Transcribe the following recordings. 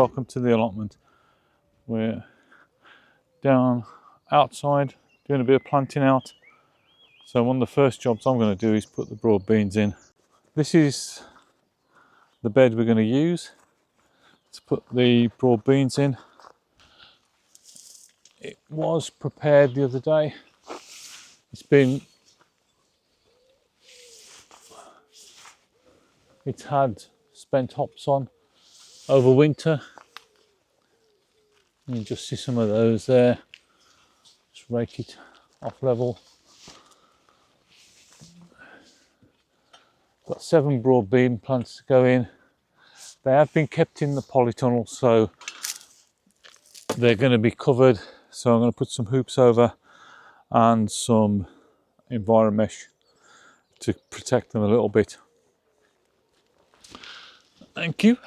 welcome to the allotment. We're down outside doing a bit of planting out. So one of the first jobs I'm going to do is put the broad beans in. This is the bed we're going to use to put the broad beans in. It was prepared the other day. It's had spent hops on over winter. You can just see some of those there. Just rake it off level. Got 7 broad bean plants to go in. They have been kept in the polytunnel, so they're going to be covered. So I'm going to put some hoops over and some enviromesh to protect them a little bit. Thank you.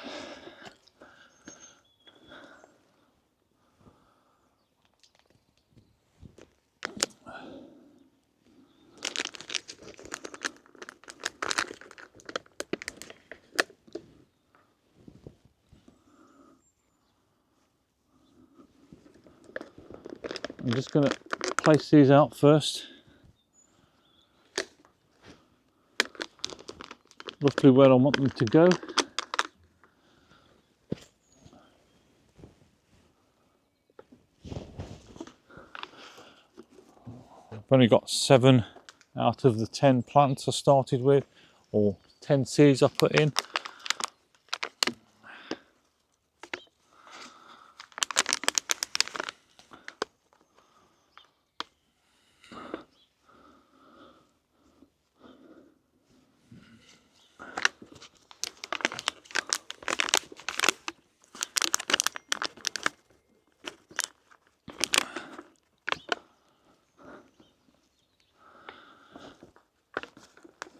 I'm just going to place these out first, roughly where I want them to go. I've only got 7 out of the 10 plants I started with, or 10 seeds I put in.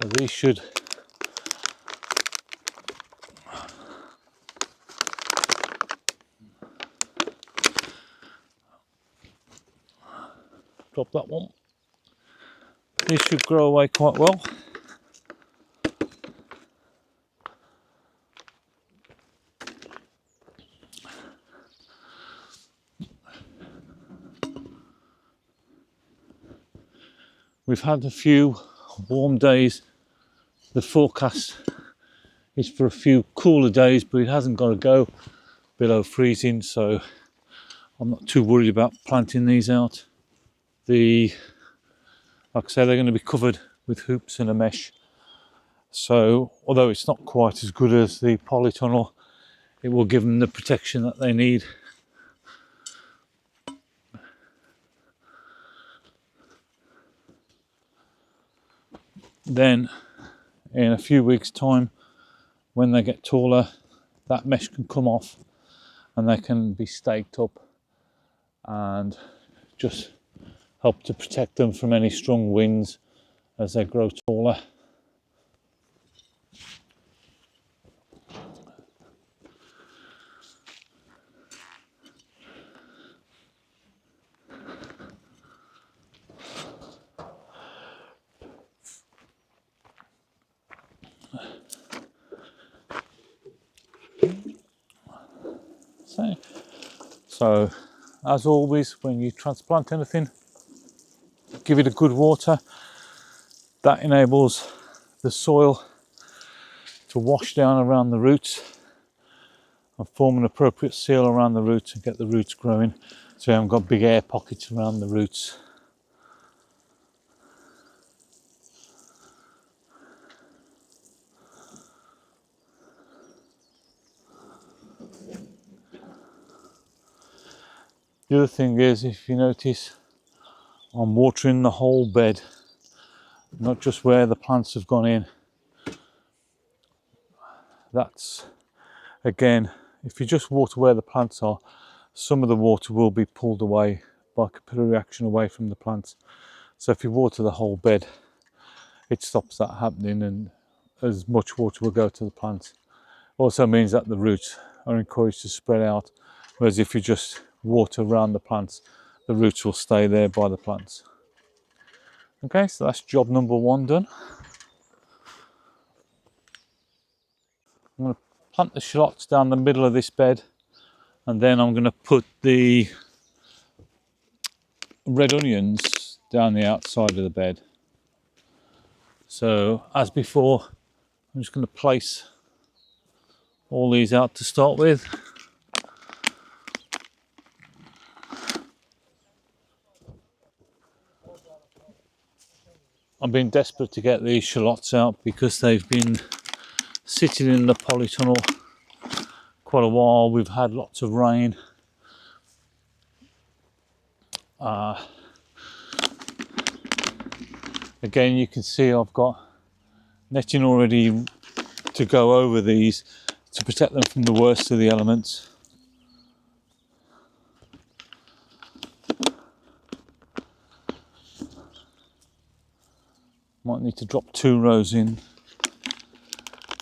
So these should drop that one. These should grow away quite well. We've had a few warm days. The forecast is for a few cooler days, but it hasn't got to go below freezing, so I'm not too worried about planting these out. Like I say, they're going to be covered with hoops and a mesh. So although it's not quite as good as the polytunnel, it will give them the protection that they need. Then in a few weeks' time, when they get taller, that mesh can come off and they can be staked up and just help to protect them from any strong winds as they grow taller. So as always, when you transplant anything, give it a good water. That enables the soil to wash down around the roots and form an appropriate seal around the roots and get the roots growing, so you haven't got big air pockets around the roots. The other thing is, if you notice, I'm watering the whole bed, not just where the plants have gone in. That's, again, if you just water where the plants are, some of the water will be pulled away by capillary reaction away from the plants. So if you water the whole bed, it stops that happening and as much water will go to the plants. Also means that the roots are encouraged to spread out, whereas if you just water around the plants, the roots will stay there by the plants. Okay, so that's job number 1 done. I'm going to plant the shallots down the middle of this bed And then I'm going to put the red onions down the outside of the bed. So as before, I'm just going to place all these out to start with. I've been desperate to get these shallots out because they've been sitting in the polytunnel quite a while. We've had lots of rain. Again, you can see I've got netting already to go over these to protect them from the worst of the elements. Might need to drop 2 rows in,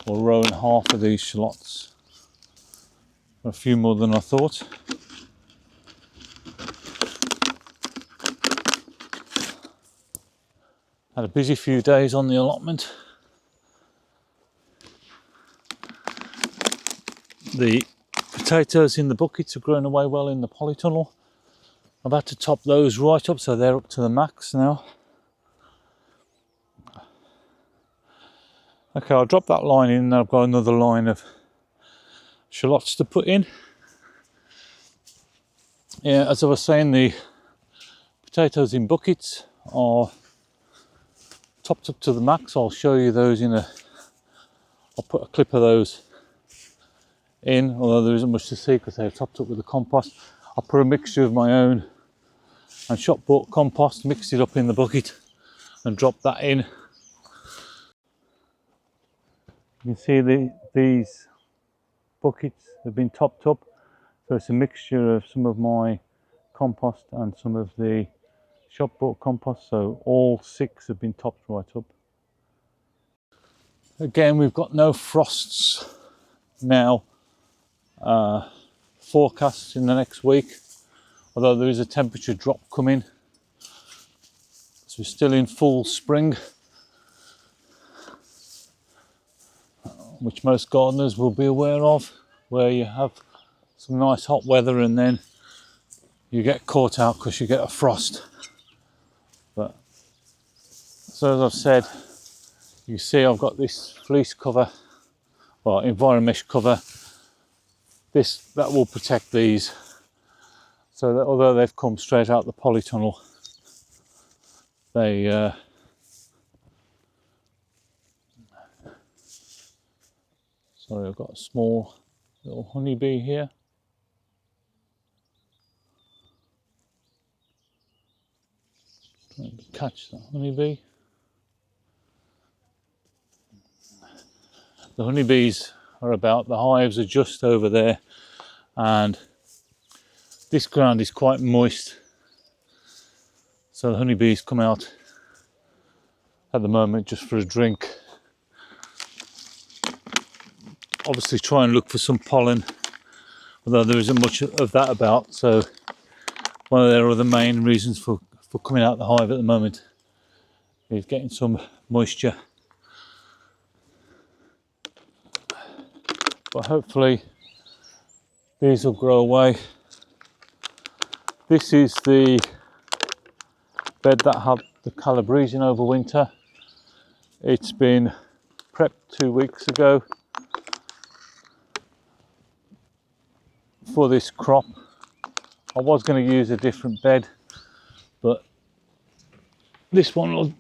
or a row and a half of these shallots. A few more than I thought. Had a busy few days on the allotment. The potatoes in the buckets have grown away well in the polytunnel. I've had to top those right up so they're up to the max now. Okay, I'll drop that line in and I've got another line of shallots to put in. Yeah, as I was saying, the potatoes in buckets are topped up to the max. I'll show you those I'll put a clip of those in, although there isn't much to see because they're topped up with the compost. I'll put a mixture of my own and shop bought compost, mix it up in the bucket and drop that in. You can see these buckets have been topped up, so it's a mixture of some of my compost and some of the shop bought compost, so all 6 have been topped right up. Again, we've got no frosts now forecast in the next week, although there is a temperature drop coming, so we're still in full spring, which most gardeners will be aware of, where you have some nice hot weather and then you get caught out because you get a frost. But so as I've said, you see I've got this fleece cover, well, enviromesh cover. That will protect these, so that although they've come straight out the polytunnel, they sorry, I've got a small little honeybee here. Trying to catch that honeybee. The honeybees are about, the hives are just over there, and this ground is quite moist, so the honeybees come out at the moment just for a drink. Obviously try and look for some pollen, although there isn't much of that about, so one of their other main reasons for coming out the hive at the moment is getting some moisture. But hopefully these will grow away. This is the bed that had the calabrese in over winter. It's been prepped 2 weeks ago for this crop. I was going to use a different bed, but this one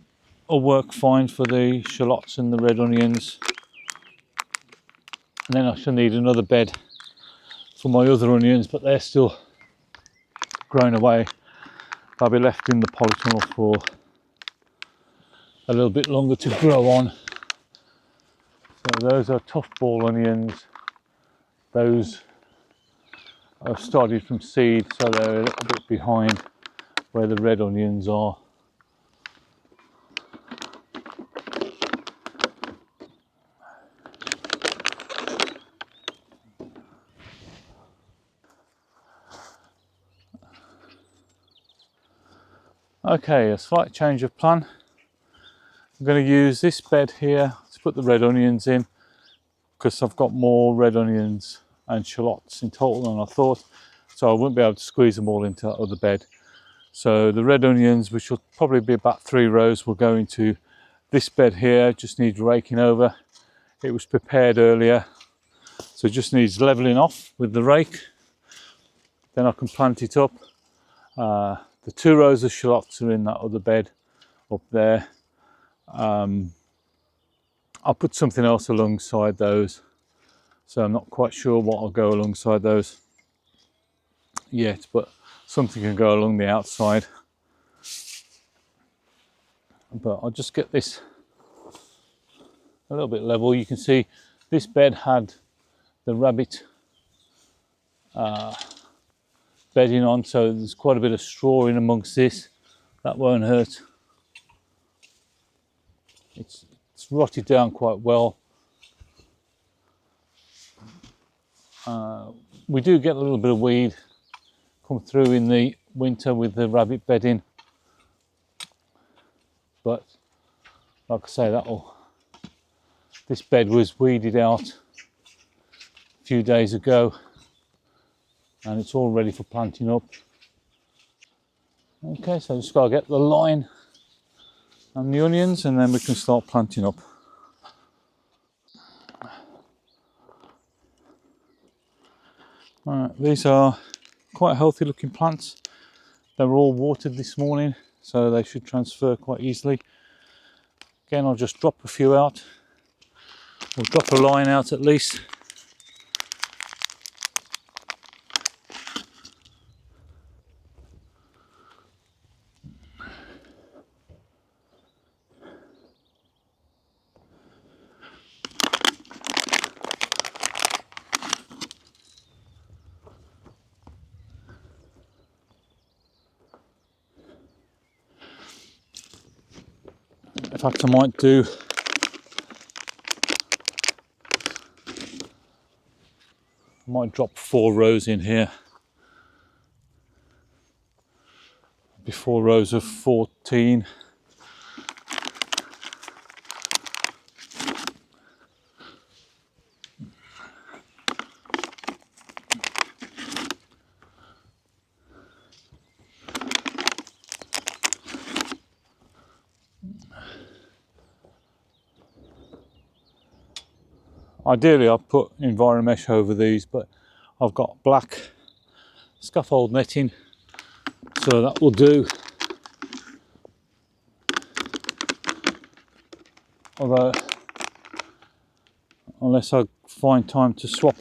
will work fine for the shallots and the red onions. And then I shall need another bed for my other onions, but they're still growing away. They'll be left in the polytunnel for a little bit longer to grow on. So those are tough ball onions. Those have started from seed, so they're a little bit behind where the red onions are. Okay, a slight change of plan. I'm going to use this bed here to put the red onions in, because I've got more red onions and shallots in total than I thought, so I wouldn't be able to squeeze them all into that other bed. So the red onions, which will probably be about 3 rows, will go into this bed here. Just needs raking over. It was prepared earlier, so it just needs levelling off with the rake. Then I can plant it up. The 2 rows of shallots are in that other bed up there. I'll put something else alongside those, so I'm not quite sure what I'll go alongside those yet, but something can go along the outside. But I'll just get this a little bit level. You can see this bed had the rabbit bedding on, so there's quite a bit of straw in amongst this. That won't hurt. It's rotted down quite well. We do get a little bit of weed come through in the winter with the rabbit bedding, but like I say, this bed was weeded out a few days ago and it's all ready for planting up. Okay, so just gotta get the line and the onions and then we can start planting up. These are quite healthy looking plants. They were all watered this morning, so they should transfer quite easily. Again, I'll just drop a few out. We'll drop a line out at least. In fact, I might drop 4 rows in here. Be 4 rows of 14. Ideally I'll put Enviromesh over these, but I've got black scaffold netting, so that will do. Although, unless I find time to swap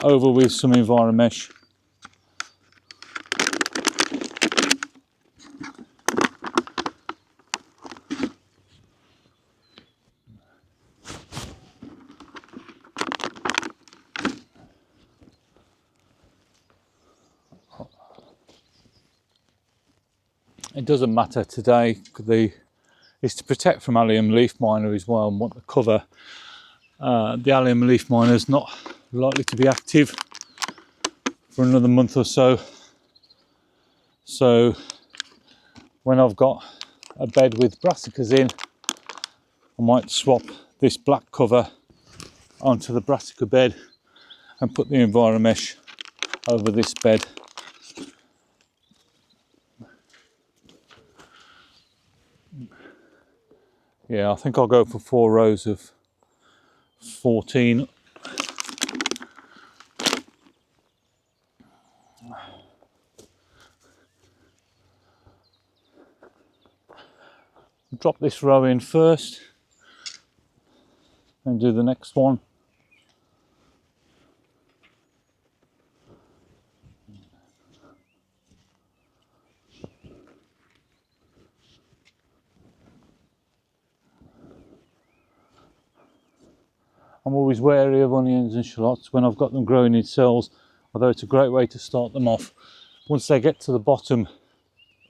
over with some Enviromesh. It doesn't matter today. It's to protect from allium leaf miner as well, and want the cover. The allium leaf miner is not likely to be active for another month or so. So when I've got a bed with brassicas in, I might swap this black cover onto the brassica bed and put the Enviromesh over this bed. Yeah, I think I'll go for 4 rows of 14. Drop this row in first and do the next one. I'm always wary of onions and shallots when I've got them growing in cells, although it's a great way to start them off. Once they get to the bottom,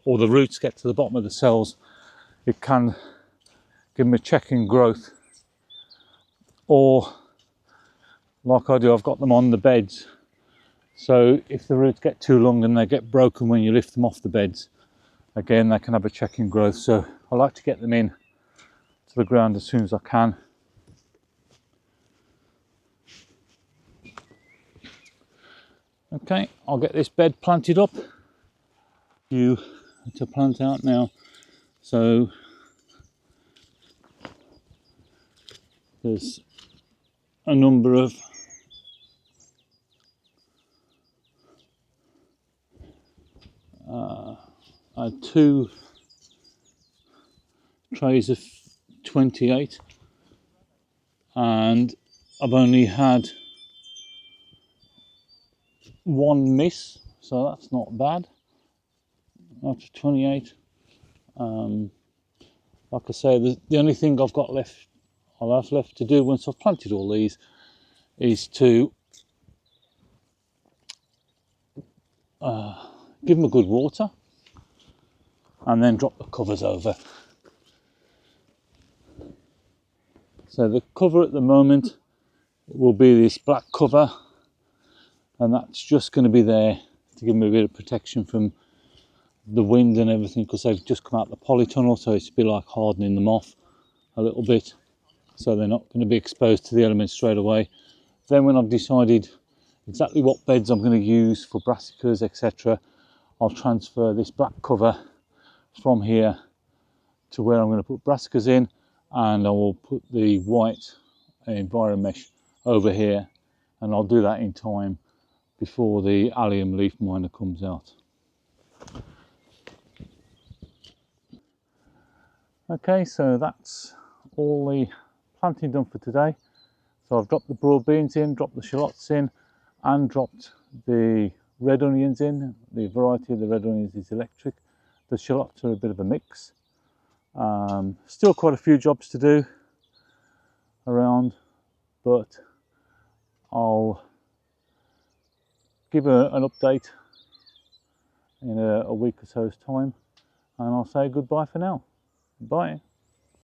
or the roots get to the bottom of the cells, it can give them a check in growth. Or, like I do, I've got them on the beds. So if the roots get too long and they get broken when you lift them off the beds, again, they can have a check in growth. So I like to get them in to the ground as soon as I can. Okay, I'll get this bed planted up. You to plant out now. So there's a number of two trays of 28, and I've only had one miss, so that's not bad after 28. Like I say, the only thing I'll have left to do once I've planted all these is to give them a good water and then drop the covers over. So the cover at the moment will be this black cover, and that's just going to be there to give them a bit of protection from the wind and everything, because they've just come out the polytunnel, so it's a bit like hardening them off a little bit, so they're not going to be exposed to the elements straight away. Then when I've decided exactly what beds I'm going to use for brassicas, etc., I'll transfer this black cover from here to where I'm going to put brassicas in, and I will put the white enviromesh over here, and I'll do that in time before the allium leaf miner comes out. Okay, so that's all the planting done for today. So I've dropped the broad beans in, dropped the shallots in, and dropped the red onions in. The variety of the red onions is electric. The shallots are a bit of a mix. Still quite a few jobs to do around, but I'll give an update in a week or so's time, and I'll say goodbye for now. Bye.